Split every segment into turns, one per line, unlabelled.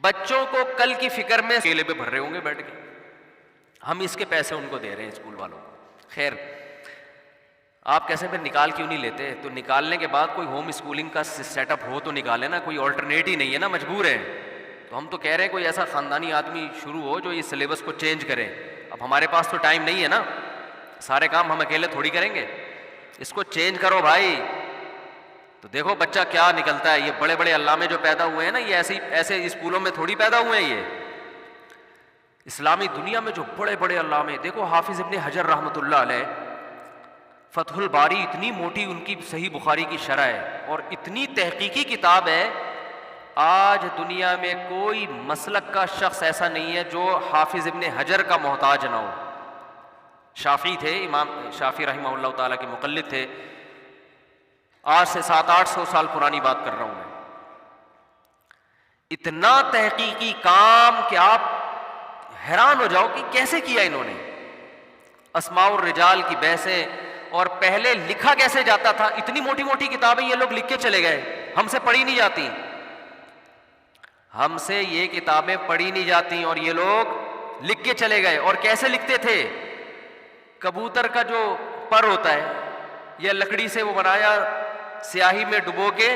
بچوں کو کل کی فکر میں کیلے پہ بھر رہے ہوں گے بیٹھ کے، ہم اس کے پیسے ان کو دے رہے ہیں اسکول والوں کو۔ خیر، آپ کیسے پھر نکال کیوں نہیں لیتے؟ تو نکالنے کے بعد کوئی ہوم اسکولنگ کا سیٹ اپ ہو تو نکالے نا، کوئی آلٹرنیٹ ہی نہیں ہے نا، مجبور ہے۔ تو ہم تو کہہ رہے ہیں کوئی ایسا خاندانی آدمی شروع ہو جو یہ سلیبس کو چینج کرے۔ اب ہمارے پاس تو ٹائم نہیں ہے نا، سارے کام ہم اکیلے تھوڑی کریں گے، اس کو چینج کرو بھائی۔ تو دیکھو بچہ کیا نکلتا ہے۔ یہ بڑے بڑے علامے جو پیدا ہوئے ہیں نا، یہ ایسے اسکولوں میں تھوڑی پیدا ہوئے ہیں۔ یہ اسلامی دنیا میں جو بڑے بڑے علامے، دیکھو حافظ ابن حجر رحمۃ اللہ علیہ، فتح الباری اتنی موٹی ان کی صحیح بخاری کی شرح ہے اور اتنی تحقیقی کتاب ہے، آج دنیا میں کوئی مسلک کا شخص ایسا نہیں ہے جو حافظ ابن حجر کا محتاج نہ ہو۔ شافعی تھے، امام شافعی رحمہ اللہ تعالیٰ کے مقلد تھے، آج سے 700-800 سال پرانی بات کر رہا ہوں میں۔ اتنا تحقیقی کام کہ آپ حیران ہو جاؤ کہ کیسے کیا انہوں نے۔ اسماء الرجال کی بحثیں، اور پہلے لکھا کیسے جاتا تھا، اتنی موٹی موٹی کتابیں یہ لوگ لکھ کے چلے گئے، ہم سے پڑھی نہیں جاتی، ہم سے یہ کتابیں پڑھی نہیں جاتی اور یہ لوگ لکھ کے چلے گئے۔ اور کیسے لکھتے تھے؟ کبوتر کا جو پر ہوتا ہے یا لکڑی سے وہ بنایا، سیاہی میں ڈبو کے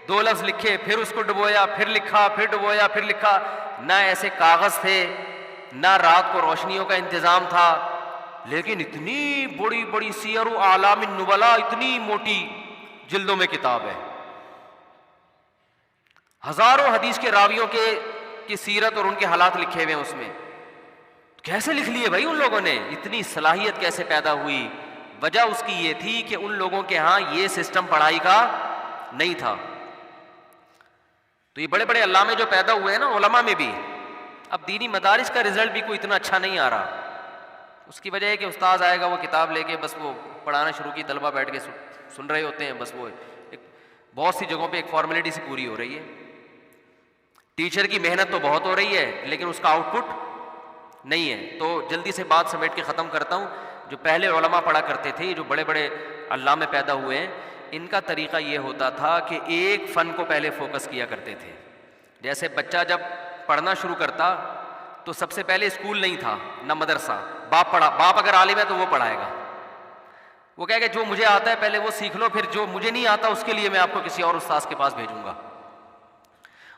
2 لفظ لکھے، پھر اس کو ڈبویا، پھر لکھا، پھر ڈبویا، پھر لکھا۔ نہ ایسے کاغذ تھے، نہ رات کو روشنیوں کا انتظام تھا، لیکن اتنی بڑی بڑی سیر و اعلام النبلاء، اتنی موٹی جلدوں میں کتاب ہے، ہزاروں حدیث کے راویوں کی سیرت اور ان کے حالات لکھے ہوئے ہیں اس میں۔ کیسے لکھ لیے بھائی ان لوگوں نے؟ اتنی صلاحیت کیسے پیدا ہوئی؟ وجہ اس کی یہ تھی کہ ان لوگوں کے ہاں یہ سسٹم پڑھائی کا نہیں تھا۔ تو یہ بڑے بڑے علامے جو پیدا ہوئے ہیں نا علماء میں بھی، اب دینی مدارس کا رزلٹ بھی کوئی اتنا اچھا نہیں آ رہا۔ اس کی وجہ ہے کہ استاذ آئے گا، وہ کتاب لے کے بس وہ پڑھانا شروع کی، طلبہ بیٹھ کے سن رہے ہوتے ہیں، بس وہ بہت سی جگہوں پہ ایک فارمیلٹی سے پوری ہو رہی ہے۔ ٹیچر کی محنت تو بہت ہو رہی ہے لیکن اس کا آؤٹ پٹ نہیں ہے۔ تو جلدی سے بات سمیٹ کے ختم کرتا ہوں۔ جو پہلے علماء پڑھا کرتے تھے، جو بڑے بڑے علامے پیدا ہوئے ہیں، ان کا طریقہ یہ ہوتا تھا کہ ایک فن کو پہلے فوکس کیا کرتے تھے۔ جیسے بچہ جب پڑھنا شروع کرتا تو سب سے پہلے اسکول نہیں تھا، نہ مدرسہ، باپ اگر عالم ہے تو وہ پڑھائے گا، وہ کہے گا جو مجھے آتا ہے پہلے وہ سیکھ لو، پھر جو مجھے نہیں آتا اس کے لیے میں آپ کو کسی اور استاذ کے پاس بھیجوں گا۔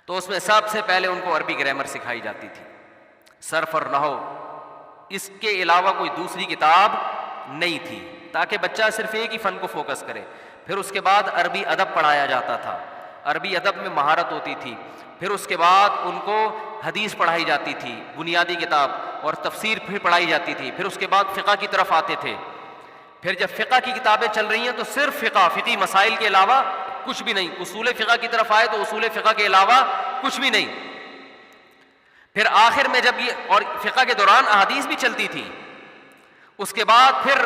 تو اس میں سب سے پہلے ان کو عربی گرامر سکھائی جاتی تھی، صرف اور نحو، اس کے علاوہ کوئی دوسری کتاب نہیں تھی، تاکہ بچہ صرف ایک ہی فن کو فوکس کرے۔ پھر اس کے بعد عربی ادب پڑھایا جاتا تھا، عربی ادب میں مہارت ہوتی تھی۔ پھر اس کے بعد ان کو حدیث پڑھائی جاتی تھی، بنیادی کتاب، اور تفسیر پھر پڑھائی جاتی تھی۔ پھر اس کے بعد فقہ کی طرف آتے تھے۔ پھر جب فقہ کی کتابیں چل رہی ہیں تو صرف فقہ، فقہی مسائل کے علاوہ کچھ بھی نہیں۔ اصول فقہ کی طرف آئے تو اصول فقہ کے علاوہ کچھ بھی نہیں۔ پھر آخر میں جب یہ، اور فقہ کے دوران احادیث بھی چلتی تھی، اس کے بعد پھر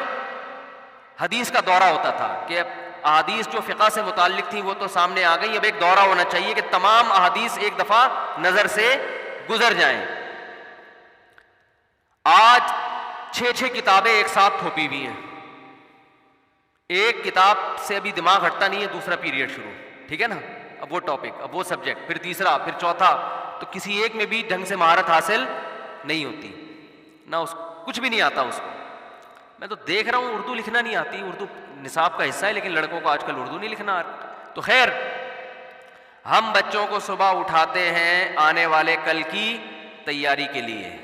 حدیث کا دورہ ہوتا تھا کہ احادیث جو فقہ سے متعلق تھیں وہ تو سامنے آ گئی، اب ایک دورہ ہونا چاہیے کہ تمام احادیث ایک دفعہ نظر سے گزر جائیں۔ آج 6 کتابیں ایک ساتھ تھوپی ہوئی ہیں، ایک کتاب سے ابھی دماغ ہٹتا نہیں ہے، دوسرا پیریڈ شروع، ٹھیک ہے نا؟ اب وہ ٹاپک، اب وہ سبجیکٹ، پھر تیسرا، پھر چوتھا، تو کسی ایک میں بھی ڈھنگ سے مہارت حاصل نہیں ہوتی، نہ اس کچھ بھی نہیں آتا اس کو۔ میں تو دیکھ رہا ہوں اردو لکھنا نہیں آتی، اردو نصاب کا حصہ ہے لیکن لڑکوں کو آج کل اردو نہیں لکھنا آتا۔ تو خیر، ہم بچوں کو صبح اٹھاتے ہیں آنے والے کل کی تیاری کے لیے،